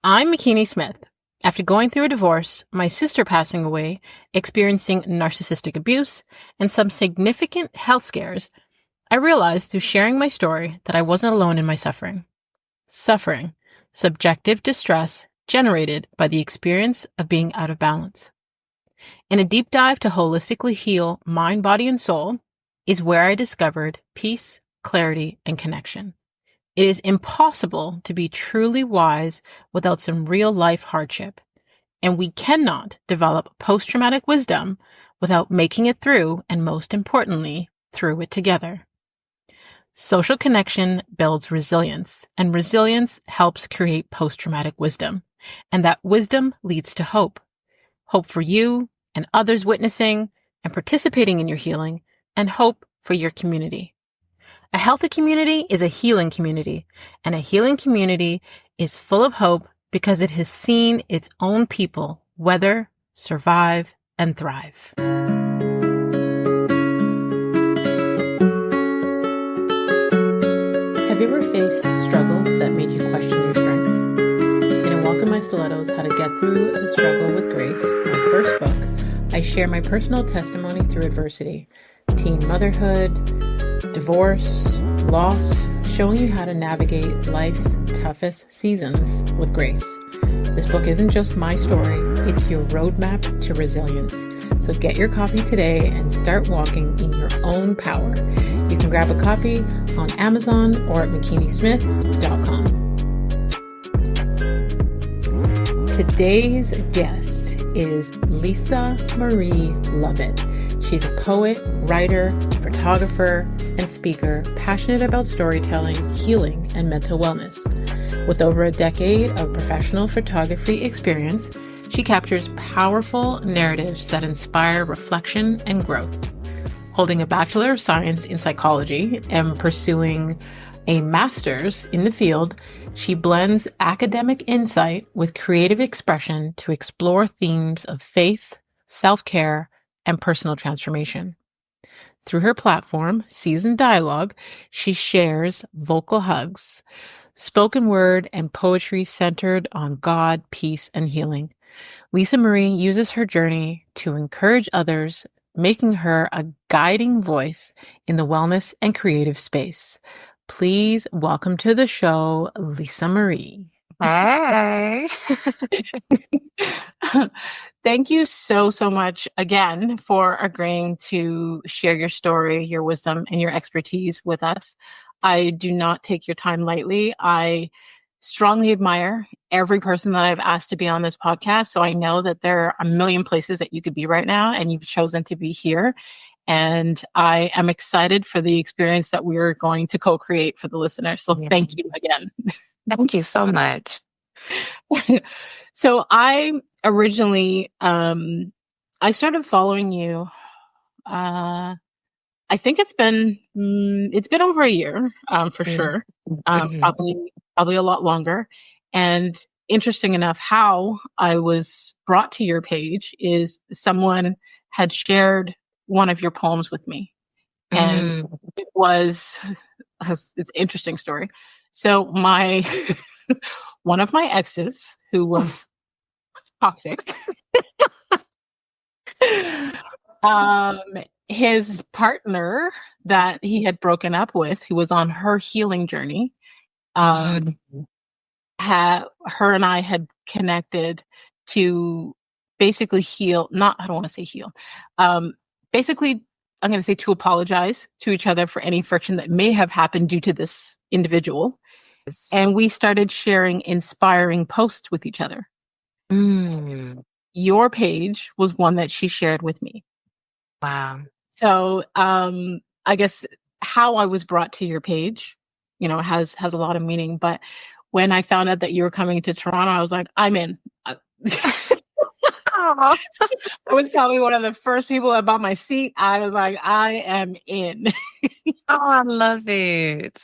I'm McKinney Smith. After going through a divorce, my sister passing away, experiencing narcissistic abuse, and some significant health scares, I realized through sharing my story that I wasn't alone in my suffering. Suffering, subjective distress generated by the experience of being out of balance. In a deep dive to holistically heal mind, body, and soul is where I discovered peace, clarity, and connection. It is impossible to be truly wise without some real life hardship, and we cannot develop post-traumatic wisdom without making it through, and most importantly, through it together. Social connection builds resilience, and resilience helps create post-traumatic wisdom, and that wisdom leads to hope. Hope for you and others witnessing and participating in your healing, and hope for your community. A healthy community is a healing community, and a healing community is full of hope because it has seen its own people weather, survive, and thrive. Have you ever faced struggles that made you question your strength? In Welcome My Stilettos, How to Get Through the Struggle with Grace, my first book, I share my personal testimony through adversity, teen motherhood, divorce, loss, showing you how to navigate life's toughest seasons with grace. This book isn't just my story, it's your roadmap to resilience. So get your copy today and start walking in your own power. You can grab a copy on Amazon or at mckinney.com. Today's guest is Lisa Marie Lovett. She's a poet, writer, photographer, and speaker passionate about storytelling, healing, and mental wellness. With over a decade of professional photography experience, she captures powerful narratives that inspire reflection and growth. Holding a Bachelor of Science in Psychology and pursuing a master's in the field, she blends academic insight with creative expression to explore themes of faith, self-care, and personal transformation. Through her platform, Seasoned Dialogue, she shares vocal hugs, spoken word, and poetry centered on God, peace, and healing. Lisa Marie uses her journey to encourage others, making her a guiding voice in the wellness and creative space. Please welcome to the show, Lisa Marie. Hey. Thank you so much again for agreeing to share your story, your wisdom, and your expertise with us. I do not take your time lightly. I strongly admire every person that I've asked to be on this podcast. So I know that there are a million places that you could be right now, and you've chosen to be here. And I am excited for the experience that we're going to co-create for the listeners. So thank you again. Thank you so much. So I originally, I started following you. I think it's been over a year, for sure. Probably a lot longer. And interesting enough, how I was brought to your page is someone had shared one of your poems with me. And it was, it's an interesting story. So one of my exes, who was toxic, his partner that he had broken up with, who was on her healing journey, her and I had connected to basically heal, I don't want to say heal, basically, I'm going to say to apologize to each other for any friction that may have happened due to this individual. Yes. And we started sharing inspiring posts with each other. Your page was one that she shared with me. Wow. So I guess how I was brought to your page, has a lot of meaning. But when I found out that you were coming to Toronto, I was like, I'm in. I was probably one of the first people that bought my seat. I was like, I am in. Oh, I love it.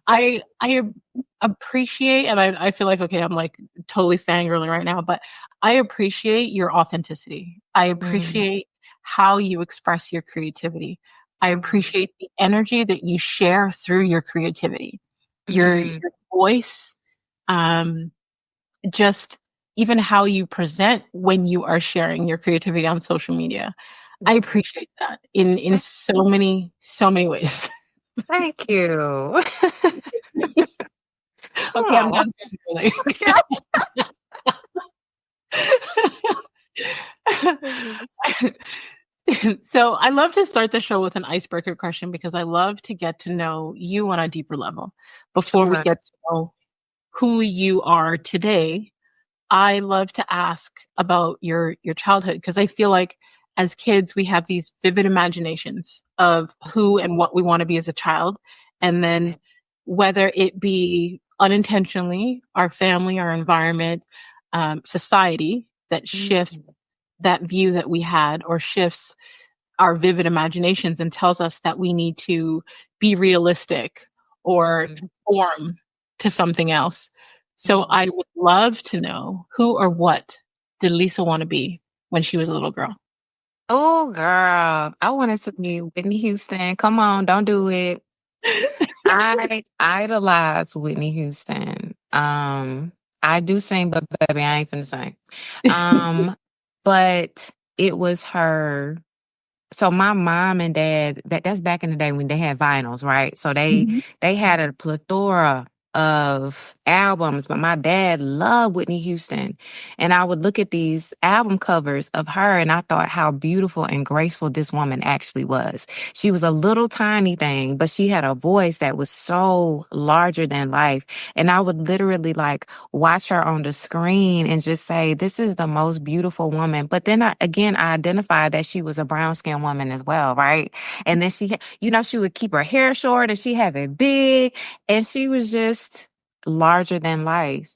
I appreciate, and I feel like, okay, I'm like totally fangirling right now, but I appreciate your authenticity. I appreciate how you express your creativity. I appreciate the energy that you share through your creativity. Your voice just even how you present when you are sharing your creativity on social media. I appreciate that in so many ways. Thank you. Okay, I'm Aw. done really. So I love to start the show with an icebreaker question because I love to get to know you on a deeper level before we Sure. get to know who you are today. I love to ask about your childhood because I feel like as kids we have these vivid imaginations of who and what we want to be as a child, and then whether it be unintentionally our family, our environment, society that shifts Mhm. that view that we had or shifts our vivid imaginations and tells us that we need to be realistic or Mhm. conform to something else. So Mhm. I would love to know who or what did Lisa want to be when she was a little girl? Oh, girl, I wanted to be Whitney Houston. Come on, don't do it. I idolize Whitney Houston. I do sing, but baby, I ain't finna sing. Um, but it was her. So my mom and dad, that's back in the day when they had vinyls, right? So Mhm. they had a plethora of albums, but my dad loved Whitney Houston. And I would look at these album covers of her and I thought how beautiful and graceful this woman actually was. She was a little tiny thing, but she had a voice that was so larger than life. And I would literally like watch her on the screen and just say, this is the most beautiful woman. But then again, I identified that she was a brown skinned woman as well, right? And then she would keep her hair short and she have it big. And she was just larger than life.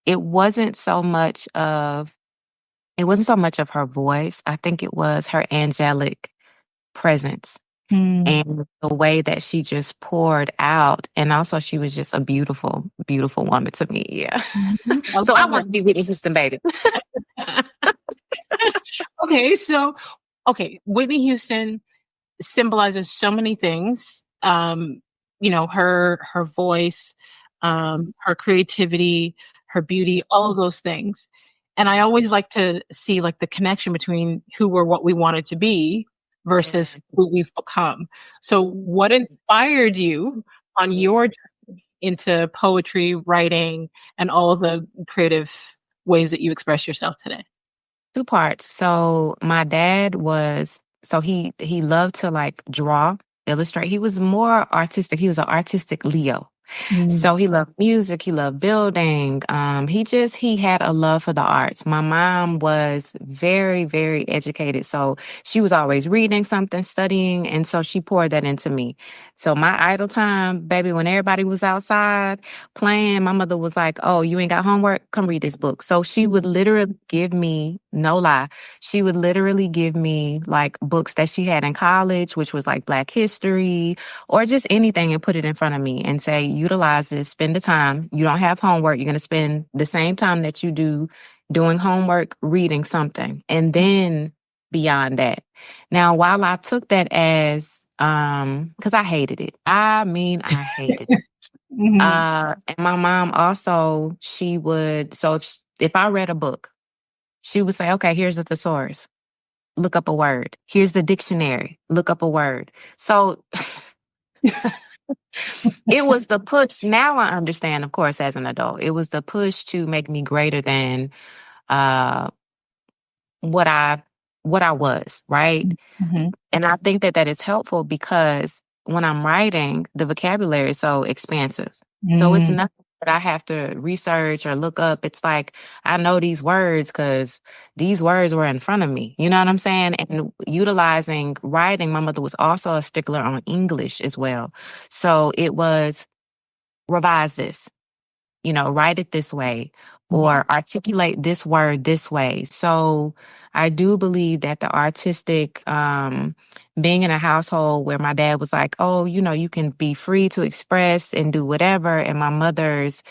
It wasn't so much of it wasn't so much of her voice. I think it was her angelic presence Mm. and the way that she just poured out. And also she was just a beautiful, beautiful woman to me. Yeah. Mhm. I So I love want to be Whitney Houston, baby. it. Okay, so Whitney Houston symbolizes so many things. Her voice, her creativity, her beauty, all of those things. And I always like to see like the connection between who we're what we wanted to be versus who we've become. So what inspired you on your journey into poetry, writing, and all the creative ways that you express yourself today? Two parts. So my dad was he loved to like draw, illustrate. He was more artistic. He was an artistic Leo. Mm. So he loved music, he loved building. He had a love for the arts. My mom was very, very educated. So she was always reading something, studying, and so she poured that into me. So my idle time, baby, when everybody was outside playing, my mother was like, "Oh, you ain't got homework? Come read this book." So she would literally give me, no lie, she would literally give me like books that she had in college, which was like Black history or just anything and put it in front of me and say, utilize this, spend the time. You don't have homework. You're going to spend the same time that you do doing homework, reading something. And then beyond that. Now, while I took that as, because I hated it. I mean, I hated it. Mhm. And my mom also, she would, so if I read a book, she would say, okay, here's the thesaurus. Look up a word. Here's the dictionary. Look up a word. So it was the push. Now I understand, of course, as an adult. It was the push to make me greater than uh, what I what I was, right? Mhm. And I think that that is helpful because when I'm writing, the vocabulary is so expansive. So it's Mm. nothing that I have to research or look up. It's like I know these words because these words were in front of me. You know what I'm saying? And utilizing writing, my mother was also a stickler on English as well. So it was revise this, write it this way Yeah. or articulate this word this way. So I do believe that the artistic, being in a household where my dad was like, oh, you can be free to express and do whatever. And my mother's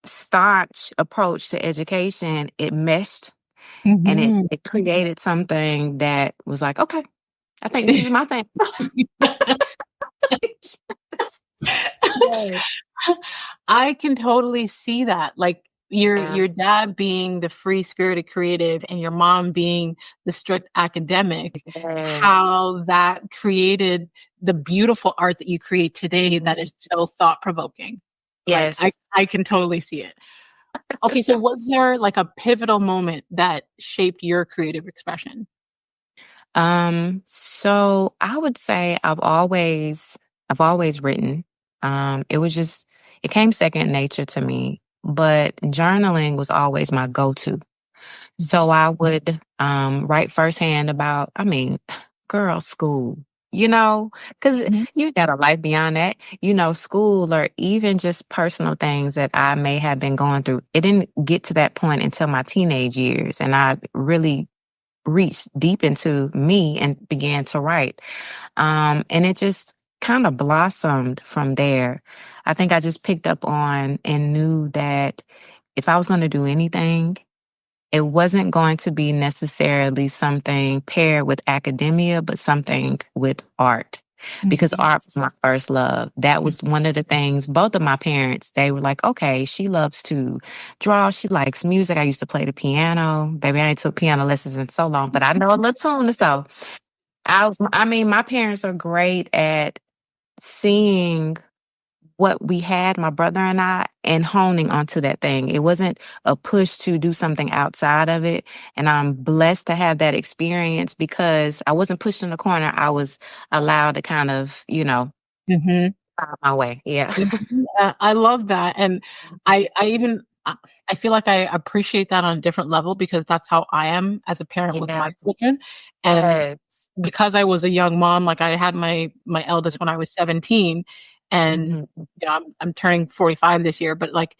staunch approach to education, it meshed and it, Mhm. it created something that was like, okay, I think this is my thing. Yes. I can totally see that. Like Yeah. your dad being the free spirited creative and your mom being the strict academic, Yes. how that created the beautiful art that you create today that is so thought provoking. Like Yes. I can totally see it. Okay, so was there like a pivotal moment that shaped your creative expression? So I would say I've always written. It came second nature to me, but journaling was always my go-to. So I would write firsthand about, girl, school, because Mhm. you got a life beyond that, school or even just personal things that I may have been going through. It didn't get to that point until my teenage years. And I really reached deep into me and began to write. And it just kind of blossomed from there. I think I just picked up on and knew that if I was going to do anything, it wasn't going to be necessarily something paired with academia, but something with art. Because Mhm. art was my first love. That was one of the things, both of my parents, they were like, okay, she loves to draw. She likes music. I used to play the piano. Baby, I ain't took piano lessons in so long, but I know a little tune. So my parents are great at seeing what we had, my brother and I, and honing onto that thing. It wasn't a push to do something outside of it. And I'm blessed to have that experience because I wasn't pushed in the corner. I was allowed to kind of, Mhm. find my way. Yeah. Mhm. I love that, and I even I feel like I appreciate that on a different level because that's how I am as a parent with Yeah. my children, and Yes. because I was a young mom, like I had my eldest when I was 17, and Mhm. I'm turning 45 this year, but like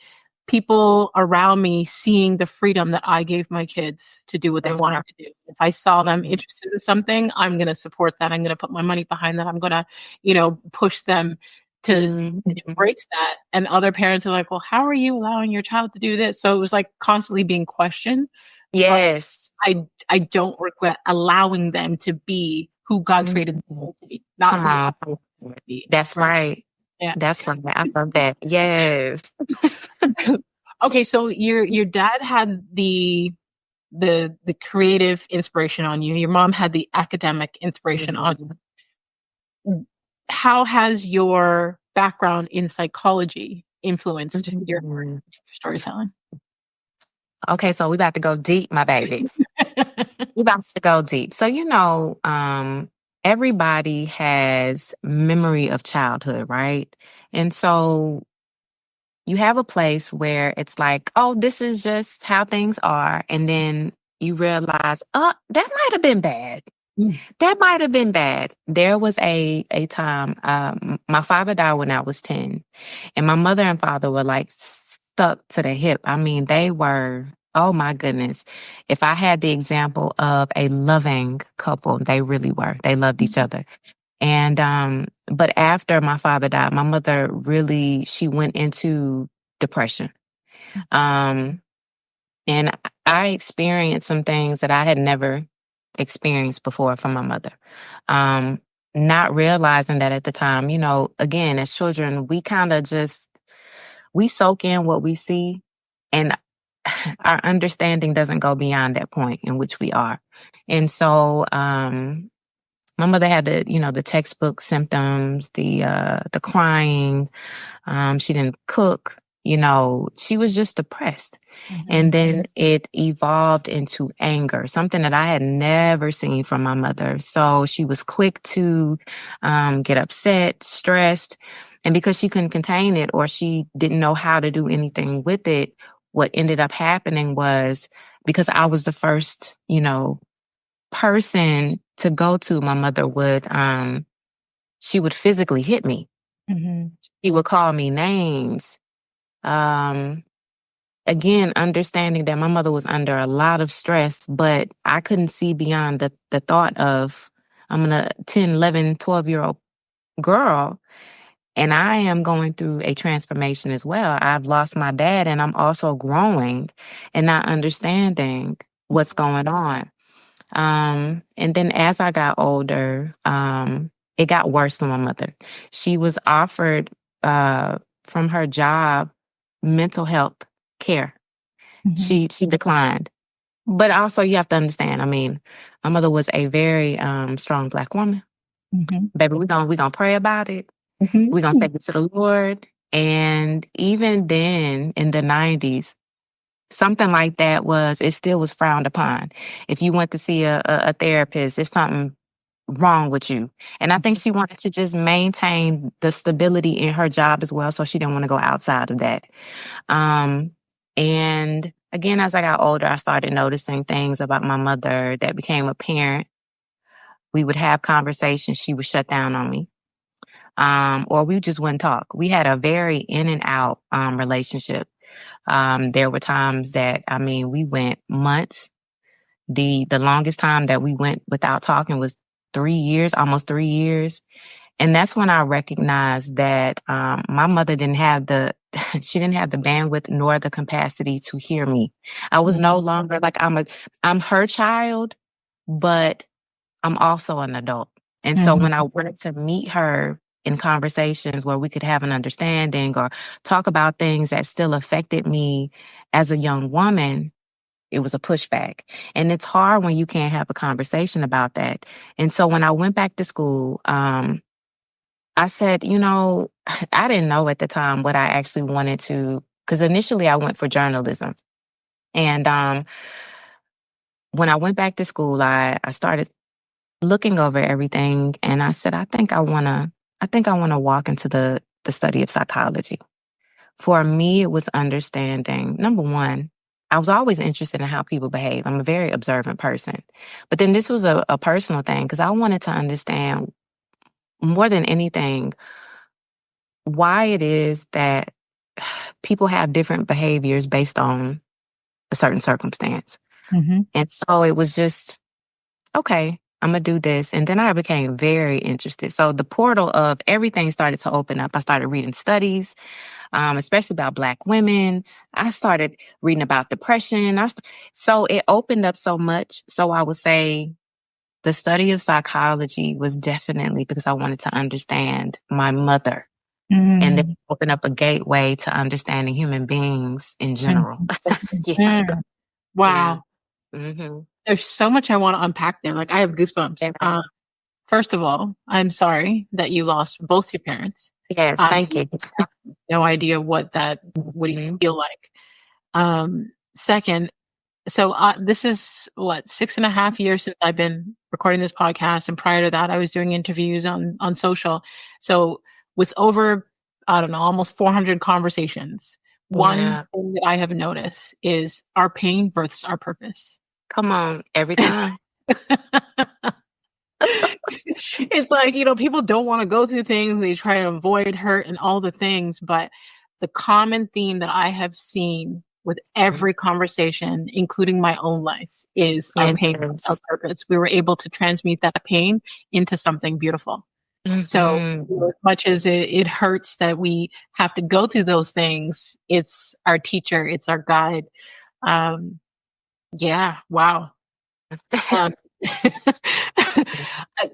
people around me seeing the freedom that I gave my kids to do what they That's wanted right. to do. If I saw them Mhm. interested in something, I'm going to support that. I'm going to put my money behind that. I'm going to, push them to Mhm. embrace that. And other parents are like, well, how are you allowing your child to do this? So it was like constantly being questioned, but Yes. I don't regret allowing them to be who God created Mhm. them to be, not Come who on. I wanted them to be. That's right. Yeah. That's right. I love that. Yes. Okay, so your dad had the creative inspiration on you. Your mom had the academic inspiration on Mhm. you. How has your background in psychology influenced your Mhm. storytelling? Okay, so we about to go deep, my baby. We about to go deep. So, everybody has memory of childhood, right? And so you have a place where it's like, oh, this is just how things are. And then you realize, that might have been bad. Mm, That might have been bad. There was a time, my father died when I was 10, and my mother and father were like stuck to the hip. I mean, they were, oh my goodness. If I had the example of a loving couple, they really were. They loved each other. And, but after my father died, my mother really, she went into depression. Um, and I experienced some things that I had never experienced before from my mother. Um, Not realizing that at the time, again, as children, we kind of just we soak in what we see, and our understanding doesn't go beyond that point in which we are. And so my mother had the textbook symptoms, the crying, she didn't cook. She was just depressed. And mhm, then it evolved into anger, something that I had never seen from my mother. So she was quick to get upset, stressed. And because she couldn't contain it or she didn't know how to do anything with it, what ended up happening was because I was the first, person to go to, my mother would, she would physically hit me. mhm, She would call me names. Um, Again, understanding that my mother was under a lot of stress, but I couldn't see beyond the thought of I'm a 10, 11, 12-year-old girl, and I am going through a transformation as well. I've lost my dad, and I'm also growing and not understanding what's going on. And then as I got older, it got worse for my mother. She was offered from her job, mental health care. Mm-hmm. She declined. But also you have to understand, I mean, my mother was a very strong Black woman. Mm-hmm. Baby, we gonna pray about it. We're gonna Mm-hmm. take it to the Lord. And even then in the 90s, something like that it still was frowned upon. If you went to see a therapist, it's something wrong with you. And I think she wanted to just maintain the stability in her job as well. So she didn't want to go outside of that. Um, and again, as I got older, I started noticing things about my mother that became apparent. We would have conversations. She would shut down on me. Or we just wouldn't talk. We had a very in and out relationship. There were times that, I mean, we went months. The longest time that we went without talking was 3 years, almost 3 years. And that's when I recognized that my mother didn't have she didn't have the bandwidth nor the capacity to hear me. I was no longer like I'm her child, but I'm also an adult. And so when I wanted to meet her in conversations where we could have an understanding or talk about things that still affected me as a young woman, it was a pushback. And it's hard when you can't have a conversation about that. And so when I went back to school, I said, I didn't know at the time what I actually wanted to, because initially I went for journalism. And when I went back to school, I started looking over everything, and I said, I think I wanna walk into the study of psychology. For me, it was understanding, number one, I was always interested in how people behave. I'm a very observant person. But then this was a personal thing because I wanted to understand more than anything why it is that people have different behaviors based on a certain circumstance. Mm-hmm. And so it was just, okay, I'm going to do this. And then I became very interested. So the portal of everything started to open up. I started reading studies, especially about Black women. I started reading about depression. So it opened up so much. So I would say the study of psychology was definitely because I wanted to understand my mother and then open up a gateway to understanding human beings in general. Yeah. Yeah. Wow. Mm-hmm. There's so much I want to unpack there. Like I have goosebumps. First of all, I'm sorry that you lost both your parents. Yes, I thank you. have no idea what that would even feel like. Second, so this is what 6.5 years since I've been recording this podcast, and prior to that, I was doing interviews on social. So with over, I don't know, almost 400 conversations, one Yeah. thing that I have noticed is our pain births our purpose. Come on, every time. It's like, people don't want to go through things. They try to avoid hurt and all the things. But the common theme that I have seen with every conversation, including my own life, is our pain, our purpose. We were able to transmute that pain into something beautiful. So as much as it hurts that we have to go through those things, it's our teacher, it's our guide. Yeah. Wow. Um,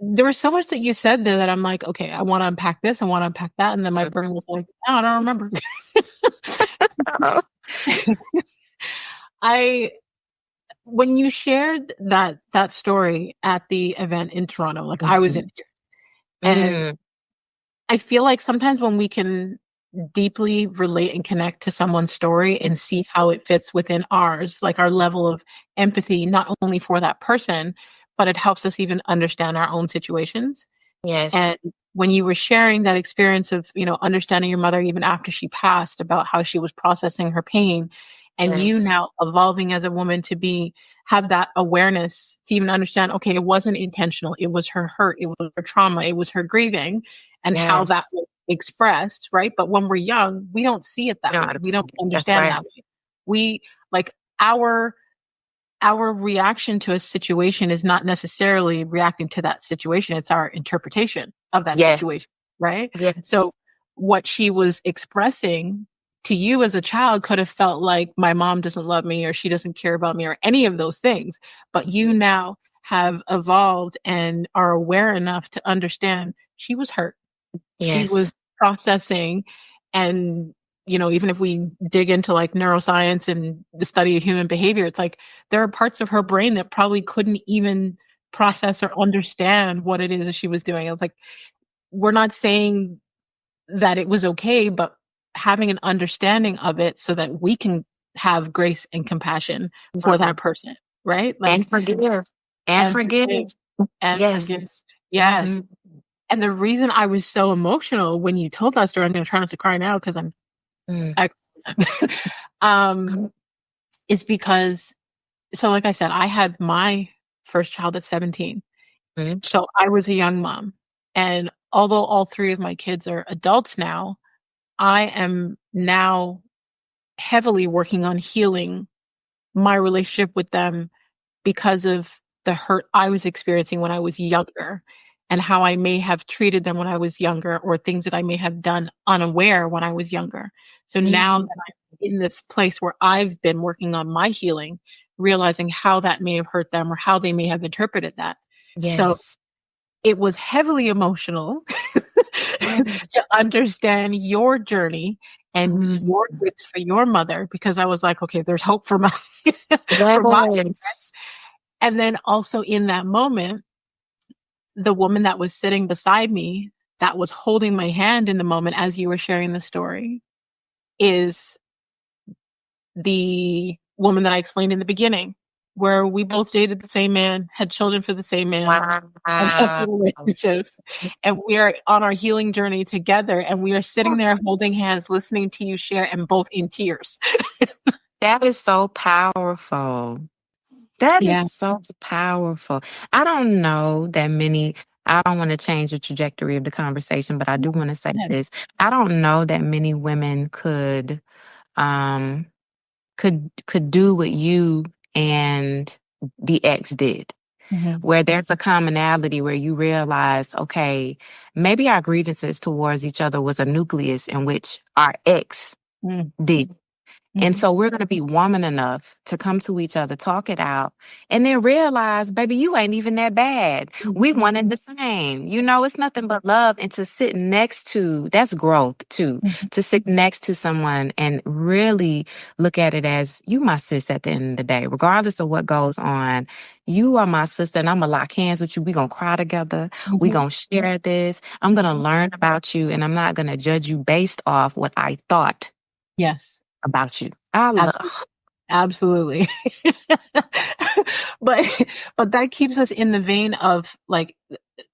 there was so much that you said there that I'm like, okay, I want to unpack this, I want to unpack that, and then my brain was like, no, I don't remember. When you shared that story at the event in Toronto, like I was in here, and I feel like sometimes when we can deeply relate and connect to someone's story and see how it fits within ours, like our level of empathy, not only for that person, but it helps us even understand our own situations. Yes. And when you were sharing that experience of, understanding your mother even after she passed, about how she was processing her pain, and you now evolving as a woman to have that awareness to even understand, okay, it wasn't intentional. It was her hurt. It was her trauma. It was her grieving, and how that was expressed, right? But when we're young, we don't see it that way. We don't understand that way. We like our reaction to a situation is not necessarily reacting to that situation. It's our interpretation of that situation, right? Yes. So what she was expressing to you as a child could have felt like, my mom doesn't love me, or she doesn't care about me, or any of those things. But you now have evolved and are aware enough to understand she was hurt. She was processing. And, even if we dig into like neuroscience and the study of human behavior, it's like there are parts of her brain that probably couldn't even process or understand what it is that she was doing. It's like, we're not saying that it was okay, but having an understanding of it so that we can have grace and compassion for that person, right? Like, And forgive. And and forgive. forgive and Yes. forgive. Yes. Mhm. And the reason I was so emotional when you told that story, I'm going to try not to cry now because Mm. um, is because, so like I said, I had my first child at 17. Mhm. So I was a young mom. And although all three of my kids are adults now, I am now heavily working on healing my relationship with them because of the hurt I was experiencing when I was younger and how I may have treated them when I was younger or things that I may have done unaware when I was younger. So now Mhm. that I'm in this place where I've been working on my healing, realizing how that may have hurt them or how they may have interpreted that. So Yes. it was heavily emotional to understand your journey and Mhm. your griefs for your mother, because I was like, okay, there's hope for my for my. Yes. And then also in that moment, the woman that was sitting beside me, that was holding my hand in the moment as you were sharing the story, is the woman that I explained in the beginning, where we both dated the same man, had children for the same man, and have Wow. relationships. And we are on our healing journey together. And we are sitting there holding hands, listening to you share, and both in tears. That is so powerful. That is Yeah. so powerful. I don't know that many, I don't want to change the trajectory of the conversation, but I do want to say Yeah. this. I don't know that many women um could do what you and the ex did, Mhm. where there's a commonality where you realize, okay, maybe our grievances towards each other was a nucleus in which our ex Mm. did. And Mhm. so we're going to be woman enough to come to each other, talk it out, and then realize, baby, you ain't even that bad. We Mhm. one and the same. It's nothing but love. And to sit next to, that's growth too, Mhm. to sit next to someone and really look at it as you my sis at the end of the day, regardless of what goes on. You are my sister and I'm going to lock hands with you. We're going to cry together. We're Mhm. going to share this. I'm going to learn about you and I'm not going to judge you based off what I thought Yes. about you. I Absolutely. love. Absolutely. but but that keeps us in the vein of like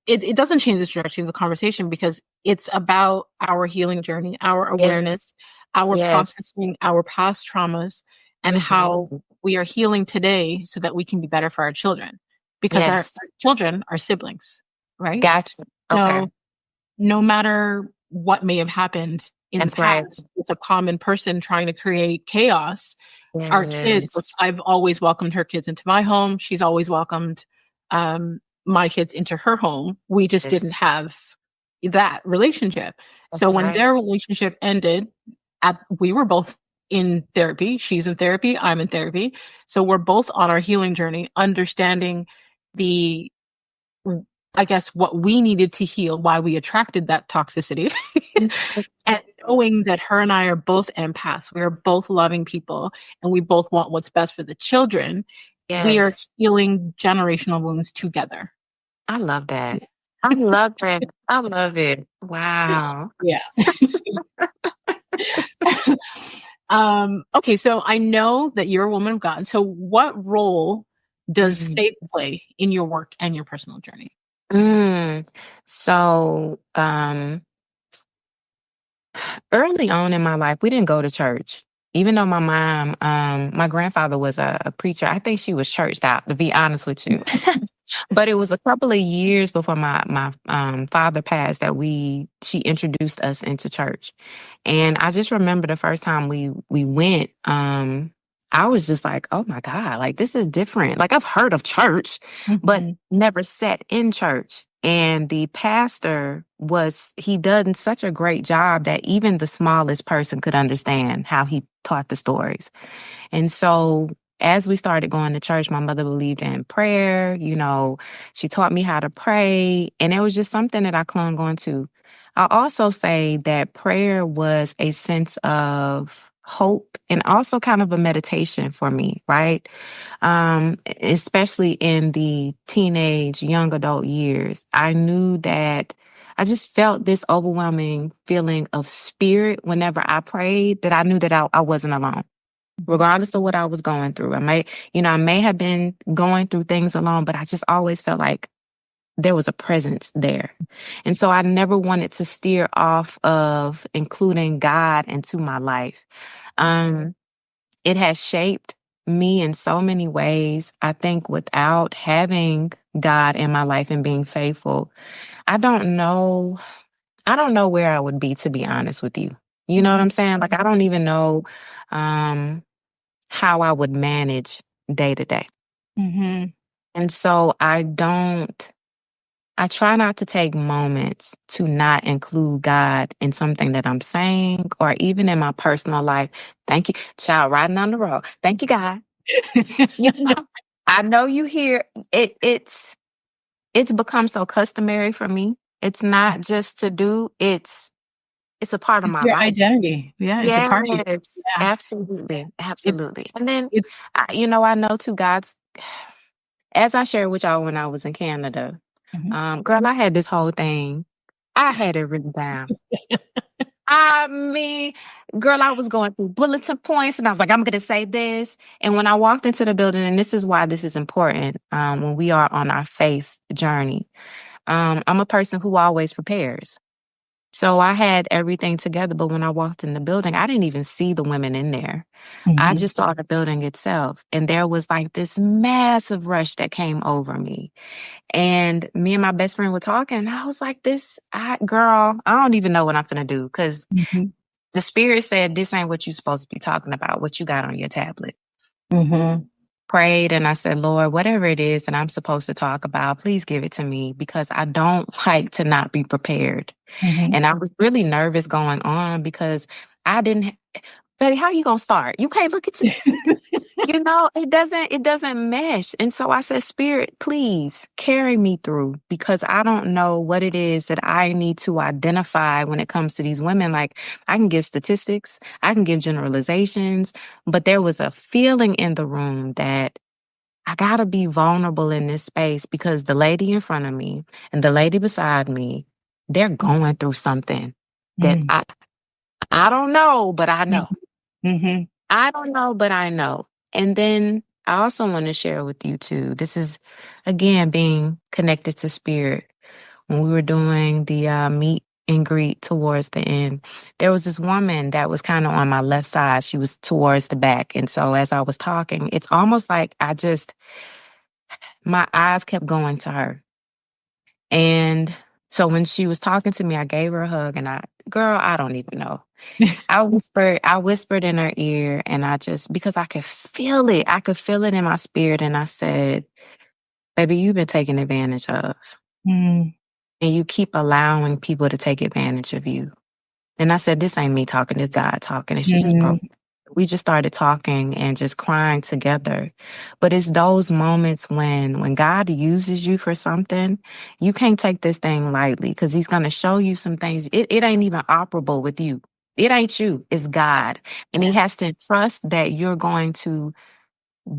it doesn't change the trajectory of the conversation because it's about our healing journey, our awareness, Yes. our Yes. processing, our past traumas, and how Mhm. we are healing today so that we can be better for our children. Because our Yes. children are siblings, right? Gotcha. Okay. So no matter what may have happened in the That's right. past with a common person trying to create chaos, our kids, which Yes. I've always welcomed her kids into my home. She's always welcomed my kids into her home. We just didn't Yes. have that relationship. So That's when right. their relationship ended, we were both in therapy. She's in therapy. I'm in therapy. So we're both on our healing journey, understanding the, I guess, what we needed to heal, why we attracted that toxicity. And knowing that her and I are both empaths, we are both loving people, and we both want what's best for the children, we are Yes. healing generational wounds together. I love that. I love that. I love it. Wow. Yeah. Okay, so I know that you're a woman of God. So what role does Mhm. faith play in your work and your personal journey? Mm. So, early on in my life, we didn't go to church. Even though my grandfather was a preacher, I think she was churched out, to be honest with you. But it was a couple of years before my father passed that she introduced us into church. And I just remember the first time we went, I was just like, oh my God, like this is different. Like I've heard of church, but Mhm. never sat in church. And the pastor he done such a great job that even the smallest person could understand how he taught the stories. And so as we started going to church, my mother believed in prayer. She taught me how to pray, and it was just something that I clung on to. I also say that prayer was a sense of hope and also kind of a meditation for me, right? Especially in the teenage, young adult years. I knew that I just felt this overwhelming feeling of spirit whenever I prayed, that I knew that I wasn't alone, regardless of what I was going through. I may have been going through things alone, but I just always felt like there was a presence there. And so I never wanted to steer off of including God into my life. It has shaped me in so many ways. I think without having God in my life and being faithful, I don't know. I don't know where I would be, to be honest with you. You know what I'm saying? Like, I don't even know how I would manage day to day. And so I try not to take moments to not include God in something that I'm saying or even in my personal life. Thank you, child, riding on the road. Thank you, God. I know you hear it. It's become so customary for me. It's not just to do. It's a part of It's my your life. identity. Yeah, it's a part of you. Yes, Yeah. absolutely, It's absolutely. And then, it's I know too, as I shared with y'all when I was in Canada, girl, I had this whole thing. I had it written down. I mean, girl, I was going through bulletin points and I was like, I'm going to say this. And when I walked into the building, and this is why this is important when we are on our faith journey, I'm a person who always prepares. So I had everything together, but when I walked in the building, I didn't even see the women in there. I just saw the building itself. And there was like this massive rush that came over me. And me and my best friend were talking, and I was like, girl, I don't even know what I'm going to do, because the spirit said, this ain't what you're supposed to be talking about, what you got on your tablet. Prayed, and I said, Lord, whatever it is that I'm supposed to talk about, please give it to me, because I don't like to not be prepared. And I was really nervous going on because I didn't, baby, how you going to start? You can't look at you. It doesn't mesh. And so I said, Spirit, please carry me through, because I don't know what it is that I need to identify when it comes to these women. Like, I can give statistics, I can give generalizations, but there was a feeling in the room that I gotta be vulnerable in this space, because the lady in front of me and the lady beside me, they're going through something that I don't know, but I know. I don't know, but I know. And then I also want to share with you too. This is, again, being connected to spirit. When we were doing the meet and greet towards the end, there was this woman that was kind of on my left side. She was towards the back. And so as I was talking, it's almost like my eyes kept going to her. And so when she was talking to me, I gave her a hug, and girl, I don't even know. I whispered in her ear, and because I could feel it. I could feel it in my spirit. And I said, baby, you've been taken advantage of. And you keep allowing people to take advantage of you. And I said, this ain't me talking, this God talking. And she just broke. We just started talking and just crying together. But it's those moments when God uses you for something, you can't take this thing lightly, because he's going to show you some things. It ain't even operable with you. It ain't you, it's God. And he has to trust that you're going to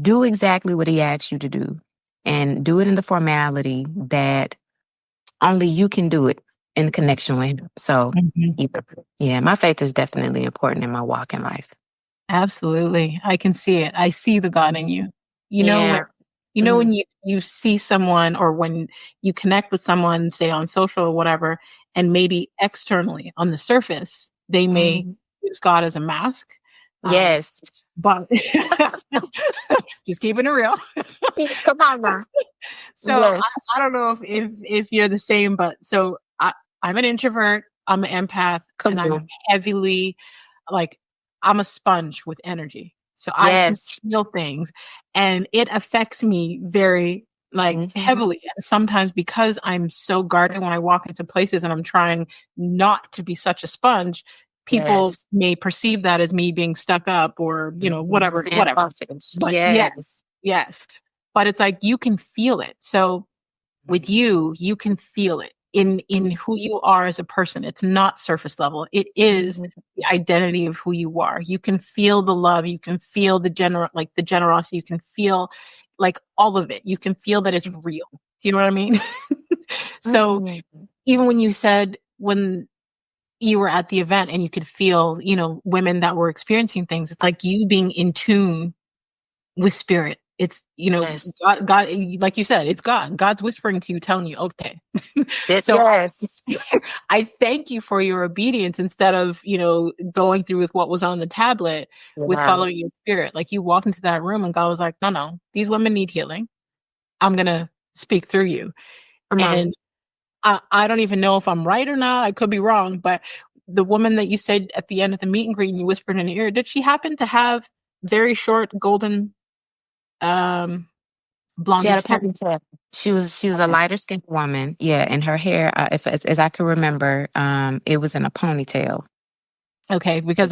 do exactly what he asks you to do, and do it in the formality that only you can do it in connection with him. So, yeah, my faith is definitely important in my walk in life. Absolutely. I can see it. I see the God in you. Yeah. When you see someone, or when you connect with someone, say on social or whatever, and maybe externally on the surface, they may use God as a mask. Yes. But just keeping it real. Come on now. So Yes. I don't know if you're the same, but so I'm an introvert, I'm an empath, and I'm heavily, like, I'm a sponge with energy. So I can feel things, and it affects me very, like, heavily. And sometimes, because I'm so guarded when I walk into places, and I'm trying not to be such a sponge, people Yes. may perceive that as me being stuck up or, whatever. Standoffish. But Yes. yes. But it's like you can feel it. So with you can feel it in who you are as a person. It's not surface level. It is the identity of who you are. You can feel the love. You can feel the the generosity. You can feel like all of it. You can feel that it's real. Do you know what I mean? So even when you said when you were at the event and you could feel, women that were experiencing things, it's like you being in tune with spirit. It's, Yes. God, like you said, it's God. God's whispering to you, telling you, okay. So Yes. I thank you for your obedience instead of, going through with what was on the tablet with Wow. following your spirit. Like you walked into that room and God was like, no, these women need healing. I'm going to speak through you. Come on. And I don't even know if I'm right or not. I could be wrong, but the woman that you said at the end of the meet and greet and you whispered in her ear, did she happen to have very short golden She had a blondish hair? ponytail. She was a Okay. lighter skinned woman. Yeah, and her hair, if as I can remember, it was in a ponytail. Okay, because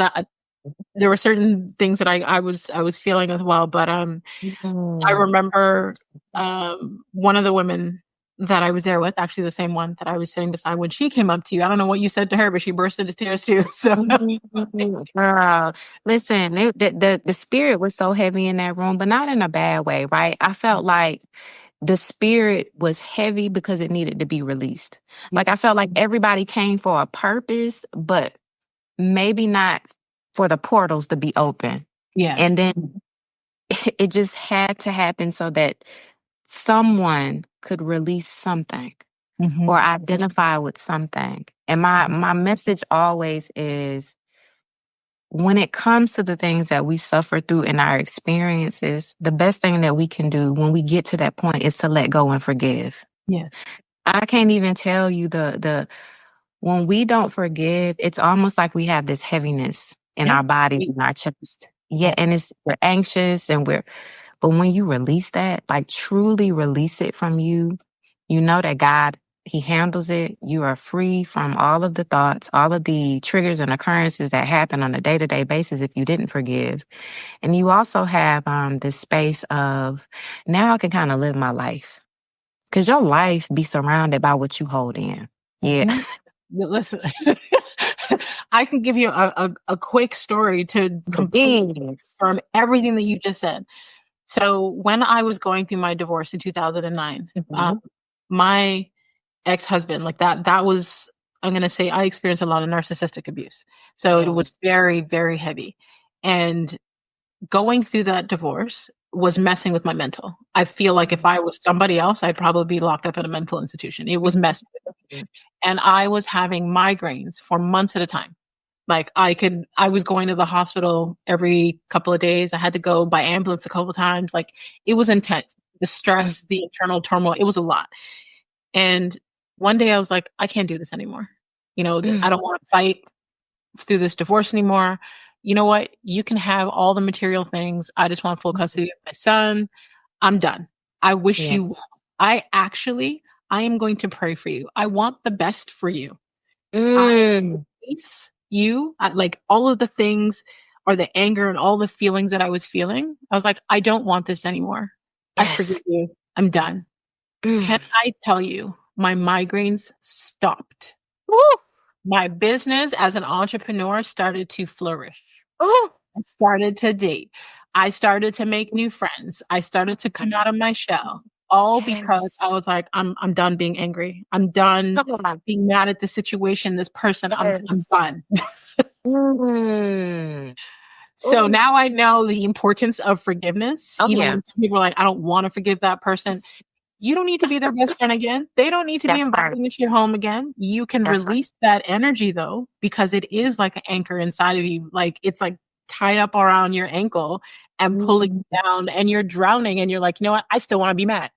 there were certain things that I was feeling as well, but I Mm. remember one of the women that I was there with, actually the same one that I was sitting beside, when she came up to you. I don't know what you said to her, but she burst into tears too. So Girl, listen, the spirit was so heavy in that room, but not in a bad way, right? I felt like the spirit was heavy because it needed to be released. Like I felt like everybody came for a purpose, but maybe not for the portals to be open. yeah. And then it just had to happen so that someone could release something Hmm. or identify with something. And my message always is when it comes to the things that we suffer through in our experiences, the best thing that we can do when we get to that point is to let go and forgive. Yeah. I can't even tell you the when we don't forgive, it's almost like we have this heaviness in Yeah. our body, in our chest. Yeah, and we're anxious but when you release that, like truly release it from you, you know that God, He handles it. You are free from all of the thoughts, all of the triggers and occurrences that happen on a day-to-day basis if you didn't forgive. And you also have this space of now I can kind of live my life. Because your life be surrounded by what you hold in. Yeah. Mhm. Listen, I can give you a quick story to completely Yes. confirm everything that you just said. So when I was going through my divorce in 2009, Mhm. my ex-husband, like that was, I'm going to say I experienced a lot of narcissistic abuse. So it was Yes. very, very heavy. And going through that divorce was messing with my mental. I feel like if I was somebody else, I'd probably be locked up in a mental institution. It was messing with me. And I was having migraines for months at a time. Like I was going to the hospital every couple of days. I had to go by ambulance a couple of times. Like it was intense. The stress, the internal turmoil, it was a lot. And one day I was like, I can't do this anymore. I don't want to fight through this divorce anymore. You know what? You can have all the material things. I just want full custody of my son. I'm done. I wish you well. Yes. I am going to pray for you. I want the best for you. I Mm. release you, like all of the things or the anger and all the feelings that I was feeling. I was like, I don't want this anymore. I forgive Yes. you. I'm done. Can Mm. I tell you, my migraines stopped. Woo. My business as an entrepreneur started to flourish. Ooh. I started to date. I started to make new friends. I started to come out of my shell, all because I Yes. was like, I'm done being angry. I'm done Come on. being mad at the situation, this person. I'm Yes. done. Mm. So Ooh. now I know the importance of forgiveness. Oh Even yeah. when people are like, I don't want to forgive that person. You don't need to be their best friend again. They don't need to be That's right. invited into your home again. You can That's right. release that energy though, because it is like an anchor inside of you. Like it's like tied up around your ankle and pulling Mm. you down and you're drowning and you're like, you know what? I still want to be mad.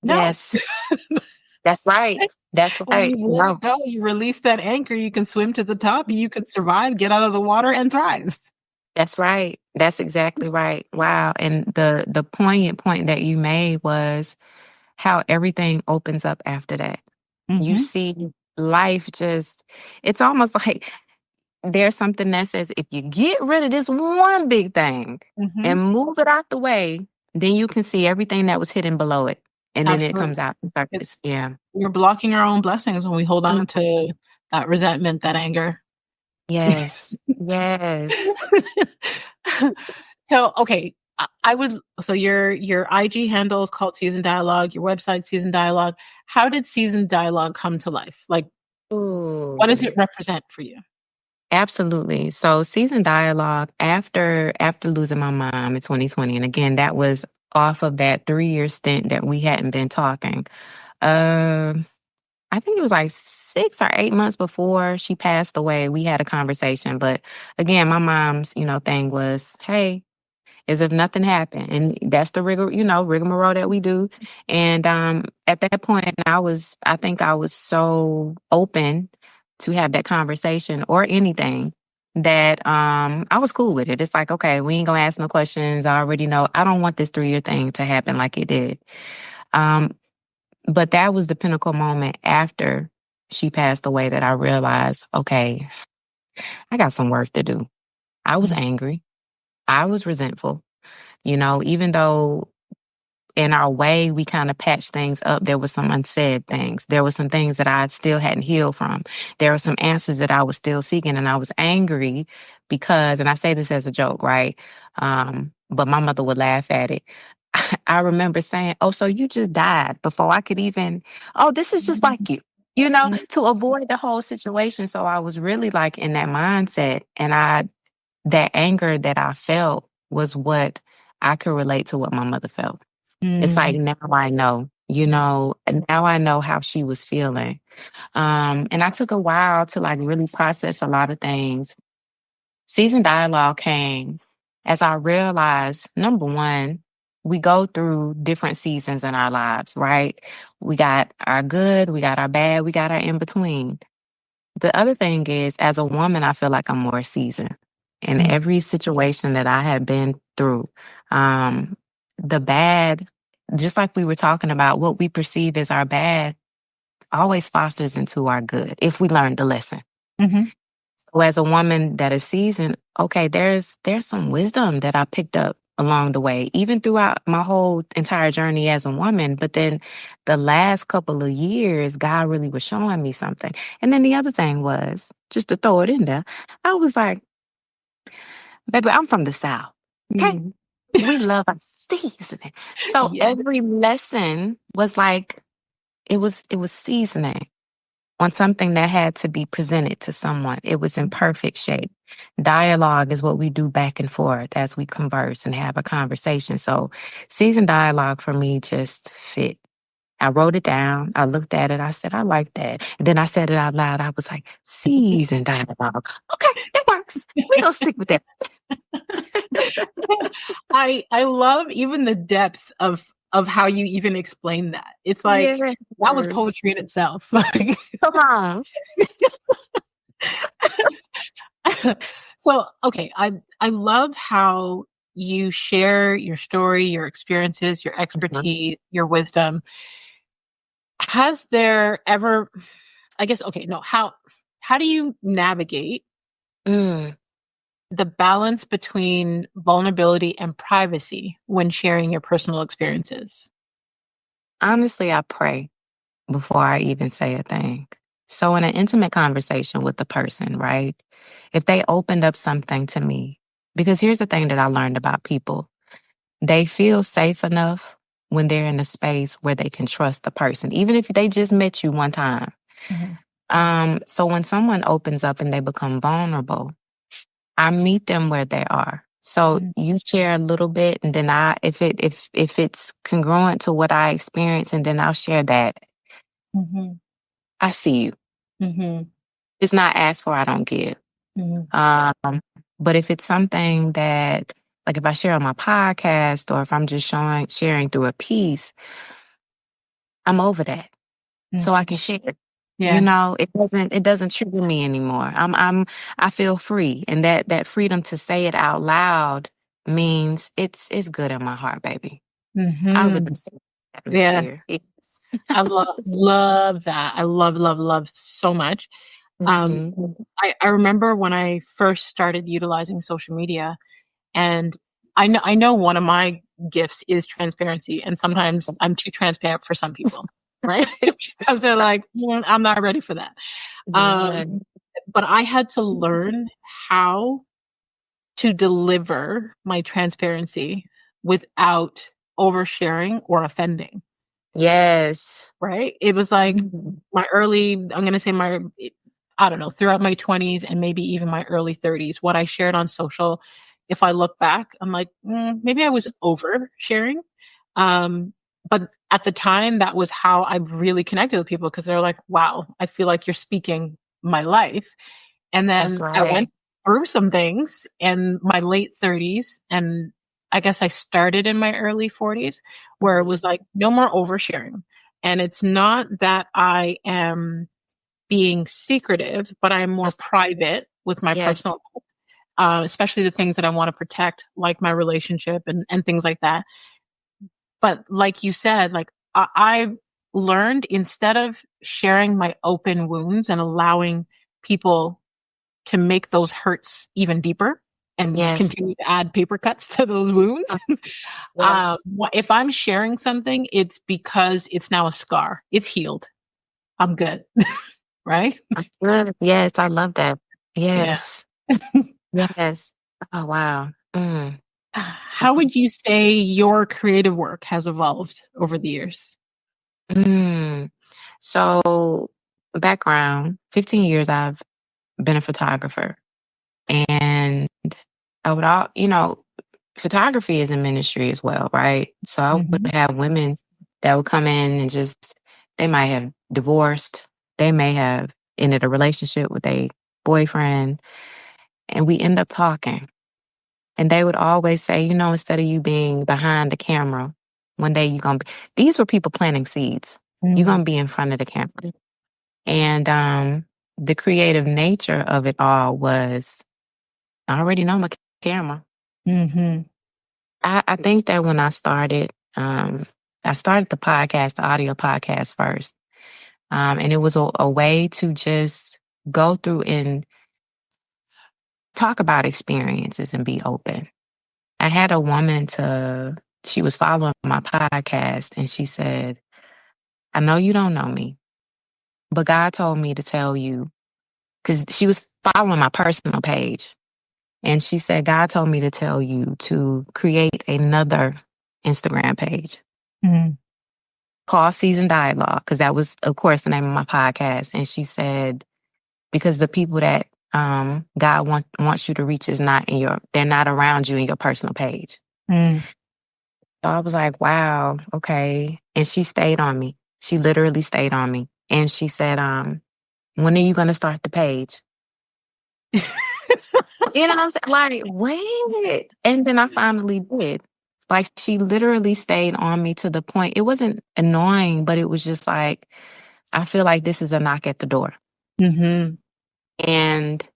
No. Yes. That's right. That's When right. you let No. it go, you release that anchor, you can swim to the top, you can survive, get out of the water and thrive. That's right. That's exactly right. Wow. And the poignant point that you made was how everything opens up after that. You Mm-hmm. see life just it's almost like there's something that says if you get rid of this one big thing Mm-hmm. and move it out the way, then you can see everything that was hidden below it. And then it Absolutely. comes out the surface. It's Yeah. We're blocking our own blessings when we hold on Mhm. to that resentment, that anger. Yes. Yes. So, okay, so your IG handle is called Season Dialogue, your website Season Dialogue. How did Season Dialogue come to life? Like, what does Ooh. it represent for you? Absolutely. So season dialogue after losing my mom in 2020. And again, that was off of that 3-year stint that we hadn't been talking. Um I think it was like 6 or 8 months before she passed away. We had a conversation. But again, my mom's, thing was, hey, as if nothing happened. And that's the rigmarole that we do. And at that point I think I was so open to have that conversation or anything that I was cool with it. It's like, okay, we ain't gonna ask no questions. I already know I don't want this 3-year thing to happen like it did. Um, but that was the pinnacle moment after she passed away that I realized, okay, I got some work to do. I was angry. I was resentful. Even though in our way we kind of patched things up, there was some unsaid things. There were some things that I still hadn't healed from. There were some answers that I was still seeking, and I was angry because, and I say this as a joke, right? But my mother would laugh at it. I remember saying, "Oh, so you just died before I could even, oh, this is just like you." To avoid the whole situation. So I was really like in that mindset. And that anger that I felt was what I could relate to what my mother felt. It's like Mm-hmm. now I know, and now I know how she was feeling. And I took a while to like really process a lot of things. Season dialogue came as I realized, number one, we go through different seasons in our lives, right? We got our good, we got our bad, we got our in between. The other thing is, as a woman, I feel like I'm more seasoned in every situation that I have been through. Um, the bad, just like we were talking about, what we perceive as our bad always fosters into our good if we learn the lesson. Mm-hmm. So as a woman that is seasoned, okay, there's some wisdom that I picked up along the way, even throughout my whole entire journey as a woman. But then the last couple of years, God really was showing me something. And then the other thing was, just to throw it in there, I was like, baby, I'm from the South. Okay. Mm-hmm. We love our seasoning. So Yeah. every lesson was like, it was seasoning on something that had to be presented to someone. It was in perfect shape. Dialogue is what we do back and forth as we converse and have a conversation. So, seasoned dialogue for me just fit. I wrote it down. I looked at it. I said, I like that. And then I said it out loud. I was like, seasoned dialogue. Okay, that works. We're going to stick with that. I love even the depth of how you even explain that. It's like that was Yes. poetry in itself. Like, Come on. so okay, I love how you share your story, your experiences, your expertise, your wisdom. Has there ever, I guess, okay, no, how do you navigate Mm. the balance between vulnerability and privacy when sharing your personal experiences? Honestly, I pray before I even say a thing. So, in an intimate conversation with the person, right? If they opened up something to me, because here's the thing that I learned about people, they feel safe enough when they're in a space where they can trust the person, even if they just met you one time. Mhm. So, when someone opens up and they become vulnerable, I meet them where they are. So Mhm. you share a little bit, and then if it's congruent to what I experience, and then I'll share that. Mhm. I see you. Mhm. It's not asked for, I don't give. Mhm. Um, but if it's something that, like if I share on my podcast or if I'm just sharing through a piece, I'm over that. So I Mhm. can share it. Yeah. It doesn't trigger me anymore. I feel free. And that freedom to say it out loud means it's good in my heart, baby. I really Mhm. see the Yeah. atmosphere. It's I love that. I love so much. Um, Mhm. I remember when I first started utilizing social media, and I know one of my gifts is transparency, and sometimes I'm too transparent for some people, right? Because they're like, I'm not ready for that. Yeah. Um, but I had to learn how to deliver my transparency without oversharing or offending. Yes. Right? It was like Mhm. I'm gonna say I don't know, throughout my 20s and maybe even my early 30s, what I shared on social, if I look back, I'm like, maybe I was oversharing. Um, but at the time, that was how I really connected with people because they're like, wow, I feel like you're speaking my life. And That's then I right. went through some things in my late 30s, and I guess I started in my early 40s where it was like no more oversharing. And it's not that I am being secretive, but I'm more Yes. private with my Yes. personal, especially the things that I want to protect, like my relationship and things like that. But like you said, like I learned instead of sharing my open wounds and allowing people to make those hurts even deeper and Yes. continue to add paper cuts to those wounds. Yes. If I'm sharing something, it's because it's now a scar. It's healed. I'm good. Right? Good. Yes, I love that. Yeah. Yes. Yes. Oh, wow. How would you say your creative work has evolved over the years? Mm. So, background, 15 years I've been a photographer. And I would photography is a ministry as well, right? So I would Mhm. have women that would come in and they might have divorced, they may have ended a relationship with a boyfriend, and we end up talking. And they would always say, instead of you being behind the camera, one day you're going to be, these were people planting seeds. You're Mm. going to be in front of the camera. And the creative nature of it all was, I already know my camera. Mhm. I think that when I started the podcast, the audio podcast first. And it was a way to just go through and talk about experiences and be open. I had a woman she was following my podcast and she said, I know you don't know me, but God told me to tell you, because she was following my personal page. And she said, God told me to tell you to create another Instagram page Mhm. called Season Dialogue, because that was, of course, the name of my podcast. And she said, because the people that God wants you to reach is they're not around you in your personal page. Mm. So I was like, wow, okay. And she stayed on me. She literally stayed on me. And she said, when are you going to start the page? And I was like, wait. And then I finally did. Like, she literally stayed on me to the point, it wasn't annoying, but it was just like, I feel like this is a knock at the door. Mhm. And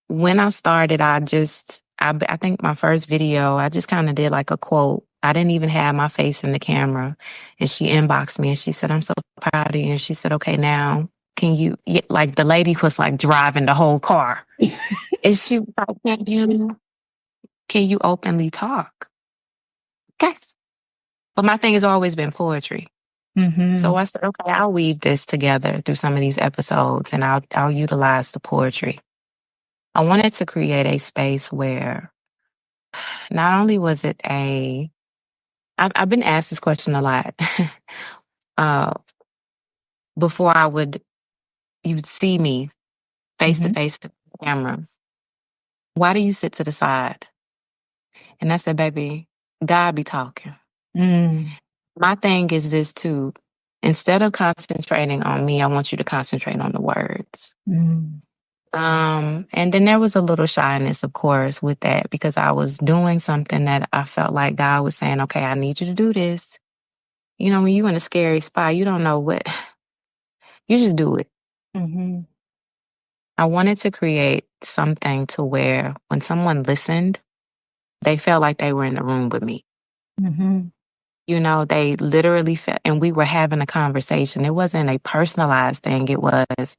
when I started, I think my first video, I just kind of did like a quote. I didn't even have my face in the camera. And she inboxed me and she said, I'm so proud of you. And she said, okay, now like the lady was like driving the whole car. And she was like, can you openly talk? Okay. But my thing has always been poetry. So Mhm. I said, okay, I'll weave this together through some of these episodes and I'll utilize the poetry. I wanted to create a space where not only was it I've been asked this question a lot. uh, before you'd see me face to Mhm. face with the camera. Why do you sit to the side? And I said, baby, God be talking. Mm. My thing is this too. Instead of concentrating on me, I want you to concentrate on the words. Mm. And then there was a little shyness, of course, with that because I was doing something that I felt like God was saying, okay, I need you to do this. When you're in a scary spot, you don't know what, you just do it. Mhm. I wanted to create something to where when someone listened, they felt like they were in the room with me. Mhm. They literally felt, and we were having a conversation. It wasn't a personalized thing. It was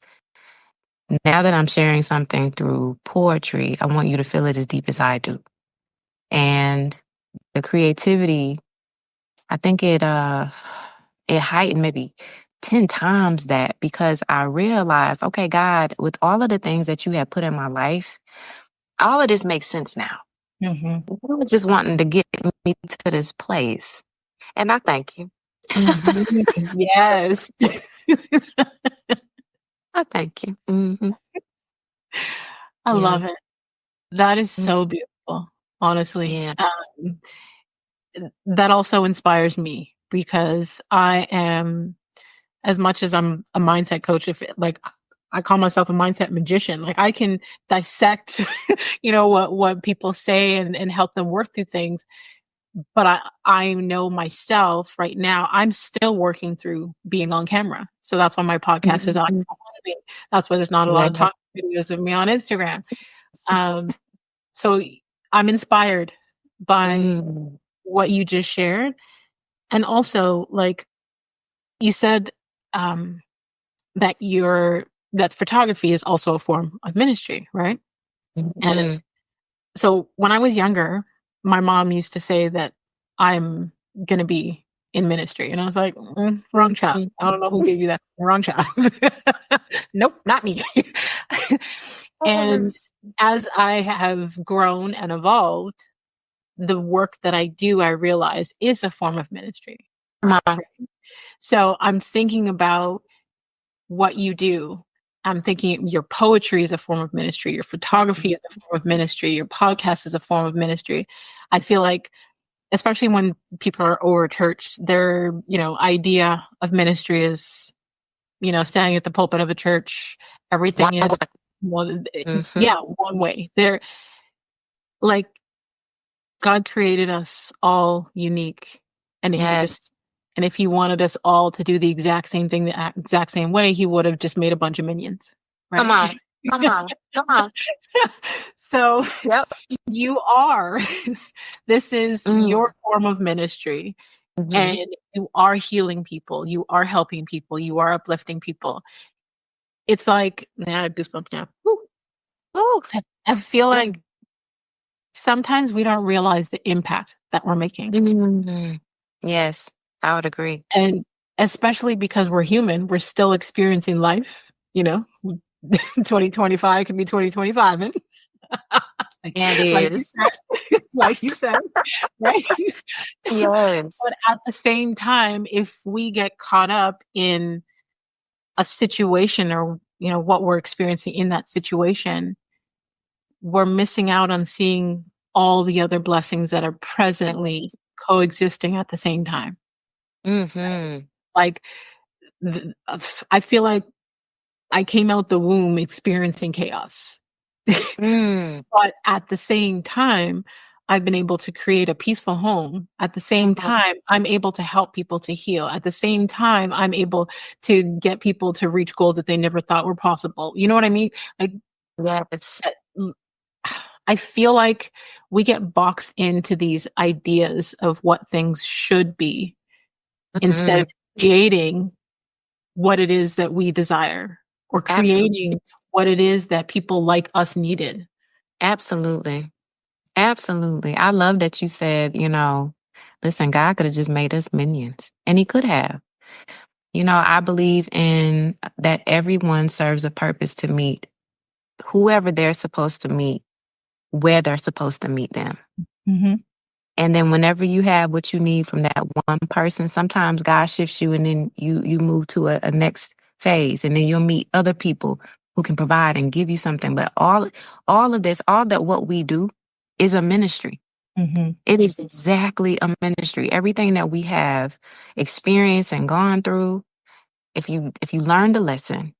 Now that I'm sharing something through poetry, I want you to feel it as deep as I do. And the creativity, I think it heightened maybe 10 times that, because I realized, okay, God, with all of the things that you have put in my life, all of this makes sense now. Mm-hmm. You were just wanting to get me to this place. And I thank you. Mm-hmm. Yes. I thank you. Mm-hmm. I Yeah. love it. That is Mm, so beautiful, honestly. yeah. That also inspires me because I am, as much as I'm a mindset coach, if like I call myself a mindset magician, like I can dissect, what people say and help them work through things. But I know myself right now, I'm still working through being on camera. So that's why my podcast is on. Mhm. That's why there's not a lot Yeah. of talk videos of me on Instagram. Um, so I'm inspired by Mm, what you just shared. And also, like you said, um, that that photography is also a form of ministry, right? And mhm. so when I was younger, my mom used to say that I'm going to be in ministry. And I was like, wrong child. I don't know who gave you that. Wrong child. Nope, not me. And Yes. as I have grown and evolved, the work that I do, I realize is a form of ministry. Come on. So I'm thinking about what you do. I'm thinking your poetry is a form of ministry, your photography is a form of ministry, your podcast is a form of ministry. I feel like, especially when people are over church, their, idea of ministry is, standing at the pulpit of a church. Everything is One one, Mhm. yeah, one way. They're like, God created us all unique and individual. Yes. And if he wanted us all to do the exact same thing, the exact same way, he would have just made a bunch of minions, Come right? on. Come on. Come on. So Yep. you are, this is Mm. your form of ministry, Mhm. and you are healing people. You are helping people. You are uplifting people. It's like, nah, goosebumps now. Woo. Ooh. I feel like sometimes we don't realize the impact that we're making. Mhm. Yes, I would agree. And especially because we're human, we're still experiencing life, 2025 can be 2025. And And like you is. said, like you said, right? Yes. But at the same time, if we get caught up in a situation or, what we're experiencing in that situation, we're missing out on seeing all the other blessings that are presently coexisting at the same time. Mhm. Like, I feel like I came out the womb experiencing chaos. Mm. But at the same time, I've been able to create a peaceful home. At the same time, I'm able to help people to heal. At the same time, I'm able to get people to reach goals that they never thought were possible. You know what I mean? Like, Yes. mm, I feel like we get boxed into these ideas of what things should be instead Mhm. of creating what it is that we desire, or Absolutely. creating what it is that people like us needed. Absolutely. Absolutely. I love that you said, listen, God could have just made us minions, and he could have. I believe in that everyone serves a purpose to meet whoever they're supposed to meet, where they're supposed to meet them. Mm-hmm. And then whenever you have what you need from that one person, sometimes God shifts you and then you move to a next phase, and then you'll meet other people who can provide and give you something. But all of this, all that what we do is a ministry. Mm-hmm. It is exactly a ministry. Everything that we have experienced and gone through, if you learn the lesson,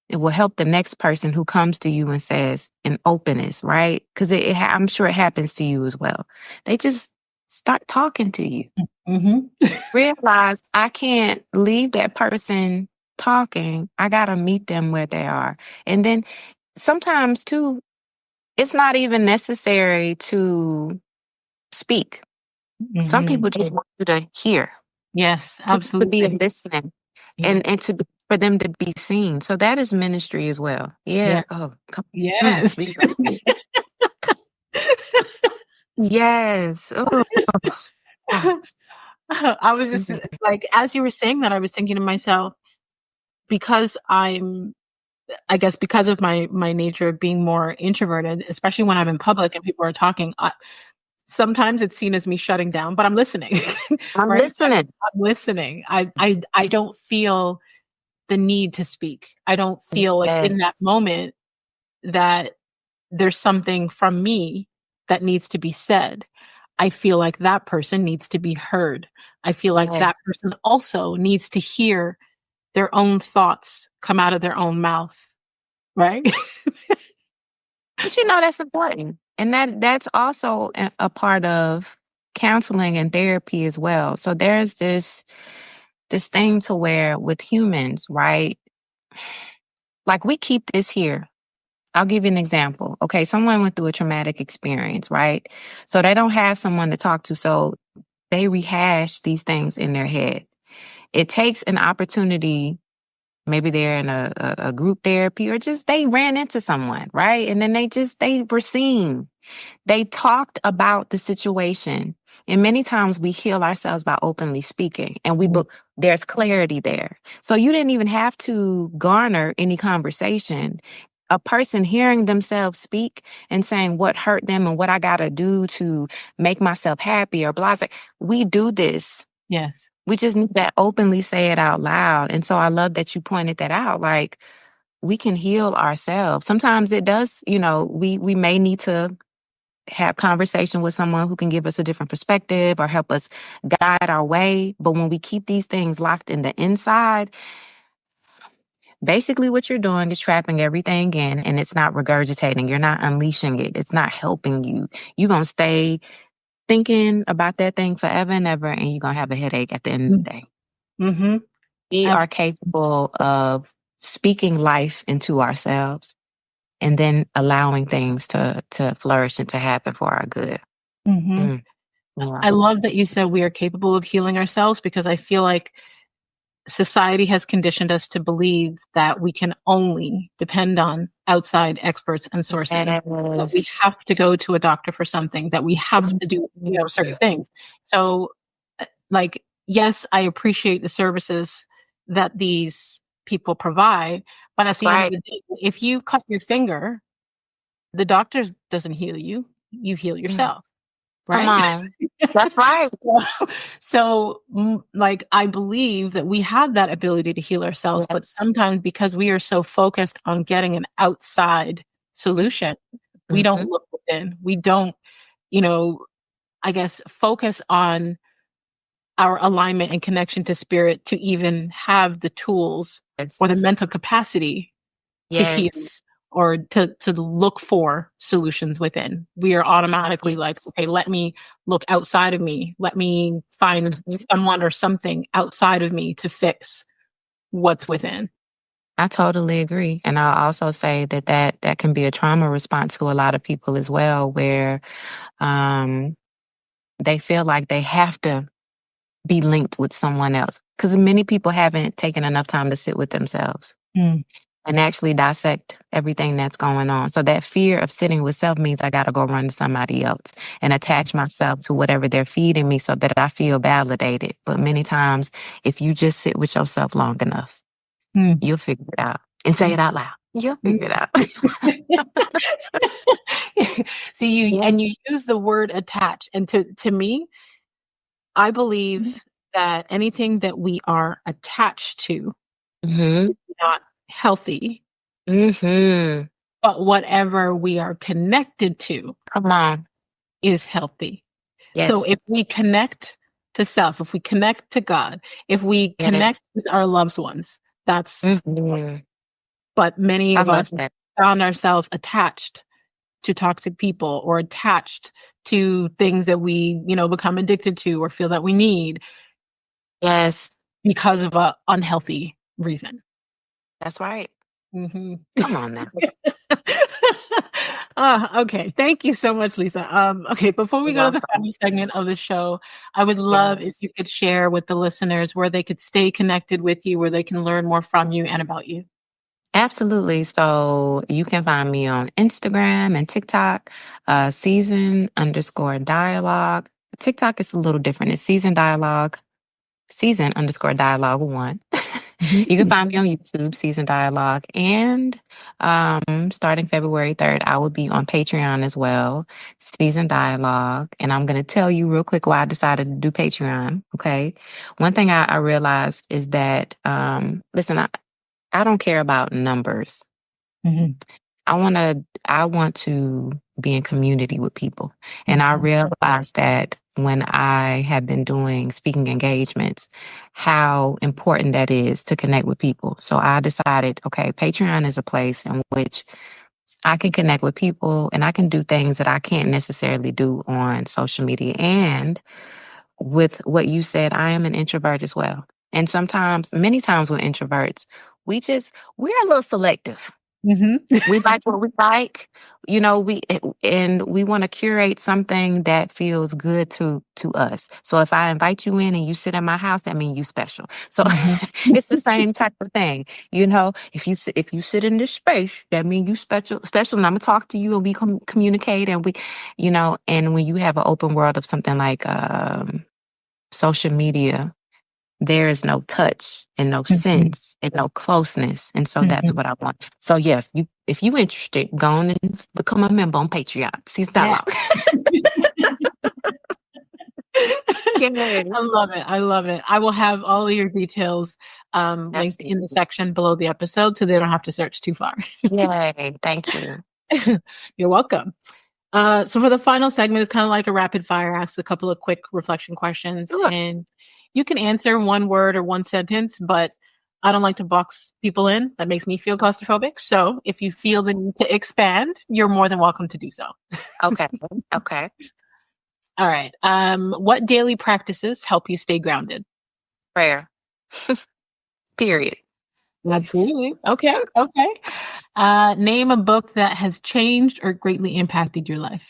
it will help the next person who comes to you and says in openness, right? Because I'm sure it happens to you as well. They just start talking to you. Mm-hmm. Realize I can't leave that person talking. I got to meet them where they are. And then sometimes, too, it's not even necessary to speak. Some Mm-hmm. people just want you to hear, Yes, to be absolutely. listening, Yeah. and to be for them to be seen. So that is ministry as well. Yeah. Yeah. Oh, come on. Yes. Yes. Oh, gosh. I was just like, as you were saying that, I was thinking to myself, because I guess because of my nature of being more introverted, especially when I'm in public and people are talking, sometimes it's seen as me shutting down, but I'm listening, I'm right? listening. I'm listening. I don't feel the need to speak. I don't feel like Yes. in that moment that there's something from me that needs to be said. I feel like that person needs to be heard. I feel like Yes. that person also needs to hear their own thoughts come out of their own mouth, right? But that's important. And that's also a part of counseling and therapy as well. So there's this thing to where with humans, right? Like we keep this here. I'll give you an example. Okay, someone went through a traumatic experience, right? So they don't have someone to talk to. So they rehash these things in their head. It takes an opportunity. Maybe they're in a group therapy or just they ran into someone, right? And then they were seen. They talked about the situation. And many times we heal ourselves by openly speaking and there's clarity there. So you didn't even have to garner any conversation. A person hearing themselves speak and saying what hurt them and what I got to do to make myself happy or blah. We do this. Yes. We just need to openly say it out loud. And so I love that you pointed that out. Like we can heal ourselves. Sometimes it does, we may need to have conversation with someone who can give us a different perspective or help us guide our way. But when we keep these things locked in the inside, basically what you're doing is trapping everything in and it's not regurgitating. You're not unleashing it. It's not helping you. You're going to stay thinking about that thing forever and ever, and you're going to have a headache at the end of the day. Mm-hmm. We are capable of speaking life into ourselves and then allowing things to flourish and to happen for our good. Mm-hmm. Wow. I love that you said we are capable of healing ourselves, because I feel like society has conditioned us to believe that we can only depend on outside experts and sources. That we have to go to a doctor for something, that we have to do, certain things. So, like, yes, I appreciate the services that these people provide, but at the end of the day, if you cut your finger, the doctor doesn't heal you, you heal yourself. Right? Come on. That's right. So, like, I believe that we have that ability to heal ourselves, but sometimes because we are so focused on getting an outside solution, we don't look within. We don't, I guess, focus on our alignment and connection to spirit to even have the tools or the mental capacity to heal or to look for solutions within. We are automatically like, okay, let me look outside of me. Let me find someone or something outside of me to fix what's within. I totally agree. And I'll also say that can be a trauma response to a lot of people as well, where they feel like they have to be linked with someone else. Because many people haven't taken enough time to sit with themselves. And actually dissect everything that's going on. So that fear of sitting with self means I got to go run to somebody else and attach myself to whatever they're feeding me so that I feel validated. But many times, if you just sit with yourself long enough, you'll figure it out and say it out loud. You'll figure it out. See, and you use the word attach. And to me, I believe that anything that we are attached to is not healthy. But whatever we are connected to, come on, is healthy. So if we connect to self, if we connect to God, if we connect with our loved ones, that's but many of us found ourselves attached to toxic people or attached to things that we, become addicted to or feel that we need. Yes. Because of an unhealthy reason. That's right. Mm-hmm. Come on now. Okay. Thank you so much, Lisa. Okay, before we You're go to the welcome. final segment of the show, I would love if Yes. you could share with the listeners where they could stay connected with you, where they can learn more from you and about you. Absolutely. So you can find me on Instagram and TikTok, season underscore dialogue. TikTok is a little different. It's season dialogue, season underscore dialogue one. You can Mhm. find me on YouTube, season dialogue. And starting February 3rd, I will be on Patreon as well, season dialogue. And I'm going to tell you real quick why I decided to do Patreon. Okay. One thing I realized is that, listen, I don't care about numbers. Mhm. I want to be in community with people. And I Mhm. realized that when I have been doing speaking engagements, how important that is to connect with people. So I decided, okay, Patreon is a place in which I can connect with people and I can do things that I can't necessarily do on social media. And with what you said, I am an introvert as well. And sometimes, many times with introverts, we're a little selective. Mhm. We like what we like, you know, and we want to curate something that feels good to us. So if I invite you in and you sit in my house, that means you special. So Mhm. it's the same type of thing, you know. If you sit in this space, that means you special. And I'm gonna talk to you and we communicate and we, you know. And when you have an open world of something like social media, there is no touch and no Mhm. sense and no closeness. And so that's Mhm. what I want. So yeah, if you interested, go on and become a member on Patreon. See Yeah. dialogue. I Yes. love it. I love it. I will have all of your details linked in the Absolutely. section below the episode so they don't have to search too far. Yay. Thank you. You're welcome. So for the final segment, it's kind of like a rapid fire, ask a couple of quick reflection questions, Sure. and you can answer one word or one sentence, but I don't like to box people in. That makes me feel claustrophobic. So if you feel the need to expand, you're more than welcome to do so. Okay. Okay. All right. What daily practices help you stay grounded? Prayer. Period. Absolutely. Okay. Okay. Name a book that has changed or greatly impacted your life.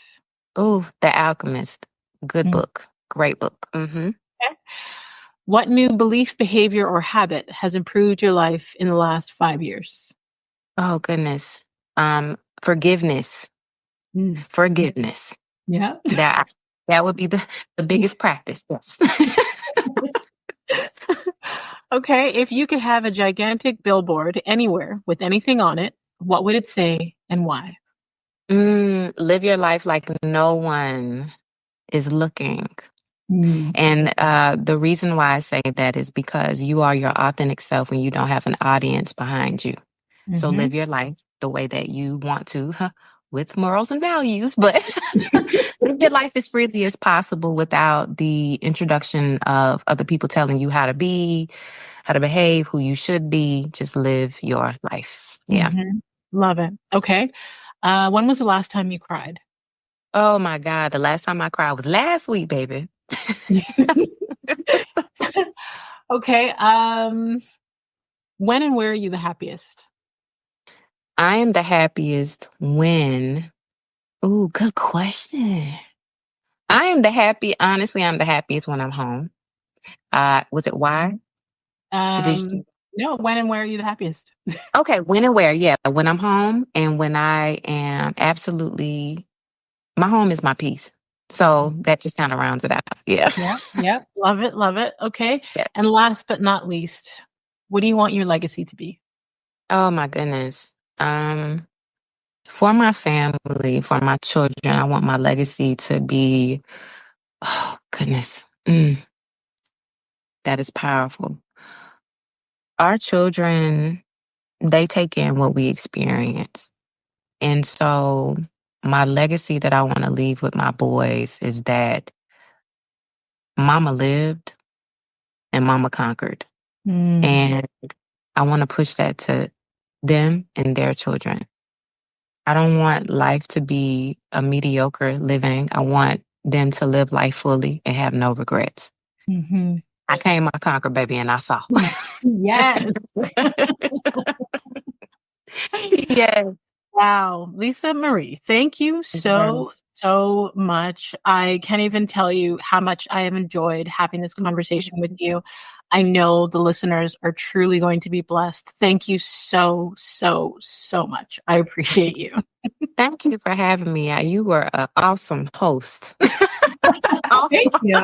Ooh, The Alchemist. Good Mm, book. Great book. Hmm. okay. What new belief, behavior, or habit has improved your life in the last 5 years? Oh goodness. Forgiveness. Mm, Forgiveness. yeah. That that would be the biggest practice. Yes. Okay. If you could have a gigantic billboard anywhere with anything on it, what would it say and why? Live your life like no one is looking. Mm, And the reason why I say that is because you are your authentic self when you don't have an audience behind you. So hmm live your life the way that you want to, with morals and values, but live your life as freely as possible without the introduction of other people telling you how to be, how to behave, who you should be. Just live your life. Yeah. hmm Love it. Okay. When was the last time you cried? Oh my God. The last time I cried was last week, baby. Okay. When and where are you the happiest? I am the happiest when. Ooh, good question. Honestly, I'm the happiest when I'm home. Was it why? Did you, No, when and where are you the happiest? okay, when and where? Yeah, when I'm home and when I am absolutely, my home is my peace. So that just kind of rounds it out. Yeah. Yeah, yeah. Love it, love it. Okay. Yes. And last but not least, what do you want your legacy to be? Oh my goodness. For my family, for my children, I want my legacy to be, oh goodness, that is powerful. Our children, they take in what we experience. And so my legacy that I want to leave with my boys is that mama lived and mama conquered. Mm, And I want to push that to them and their children. I don't want life to be a mediocre living. I want them to live life fully and have no regrets. mhm. I came, I conquered, baby, and I saw. Yes. Yes. Wow. Lisa Marie, thank you Yes. so much. I can't even tell you how much I have enjoyed having this conversation with you. I know the listeners are truly going to be blessed. Thank you so much. I appreciate you. Thank you for having me. You were an awesome host. Awesome. Thank you.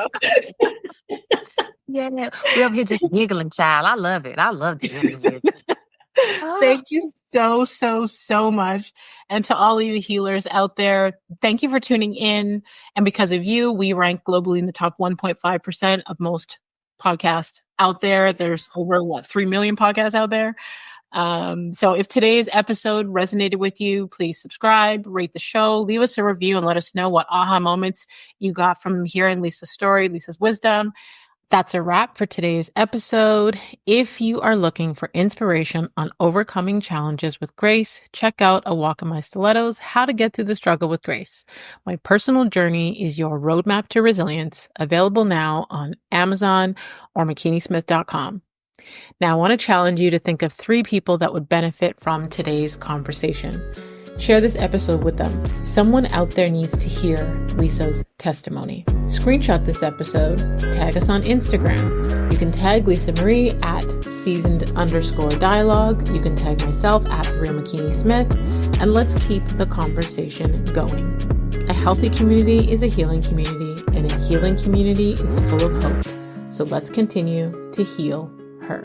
Yeah, we over here just giggling, child. I love it. I love the energy. Ah. Thank you so much. And to all of you healers out there, thank you for tuning in. And because of you, we rank globally in the top 1.5% of most podcasts out there. There's over 3 million podcasts out there. So if today's episode resonated with you, please subscribe, rate the show, leave us a review, and let us know what aha moments you got from hearing Lisa's story, Lisa's wisdom. That's a wrap for today's episode. If you are looking for inspiration on overcoming challenges with grace, check out A Walk in My Stilettos, How to Get Through the Struggle with Grace. My personal journey is your roadmap to resilience, available now on Amazon or McKinneySmith.com. Now, I want to challenge you to think of 3 people that would benefit from today's conversation. Share this episode with them. Someone out there needs to hear Lisa's testimony. Screenshot this episode, tag us on Instagram. You can tag Lisa Marie at seasoned_dialogue. You can tag myself at Real McKinney Smith, and let's keep the conversation going. A healthy community is a healing community, and a healing community is full of hope. So let's continue to heal her.